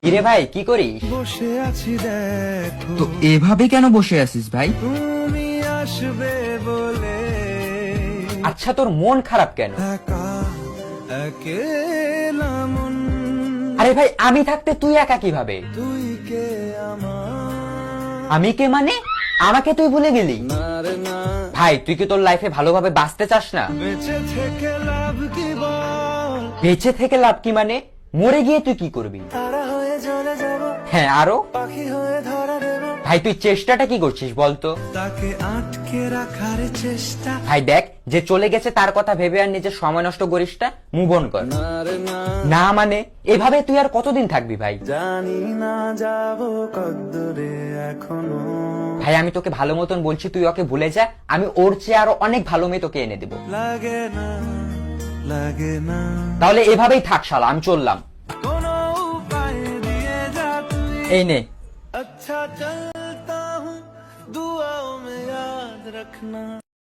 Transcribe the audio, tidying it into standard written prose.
কিরে ভাই কি করিস? বসে আছি দেখো তো এভাবে কেন বসে আছিস ভাই? তুমি আসবে বলে আচ্ছা তোর মন খারাপ কেন? একা একেলা মন আরে ভাই আমি থাকতে তুই একা কিভাবে? তুই কে আমার আমি কে মানে? আমাকে তুই ভুলে গেলি? না রে না ভাই তুই কি তোর লাইফে ভালোভাবে বাঁচতে চাস না? বেঁচে থেকে লাভ কি বল বেঁচে থেকে লাভ কি মানে? মরে গিয়ে তুই কি করবি? তারা হয়ে জ্বলে যাব হ্যাঁ আরো? পাখি হয়ে ধরা দেব ভাই তুই চেষ্টাটা কি করছিস বলতো? তাকে আটকে রাখার চেষ্টা ভাই দেখ যে চলে গেছে তার কথা ভেবে আর নিজের সময় নষ্ট করিস না, মুভ অন কর। না রে না না মানে এভাবে তুই আর কতদিন থাকবি ভাই? জানি না যাব কদ্দুরে এখনো ভাই আমি তোকে ভালো মতন বলছি তুই ওকে ভুলে যা, আমি ওর চেয়ে আরো অনেক ভালো মেয়ে তোকে এনে দেবো। লাগে না লাগে না তাহলে এভাবেই থাক শালা, আমি চললাম। কোনো উপায় দিয়ে যা তুই এই নে। अच्छा चलता हूँ दुआओं में याद रखना।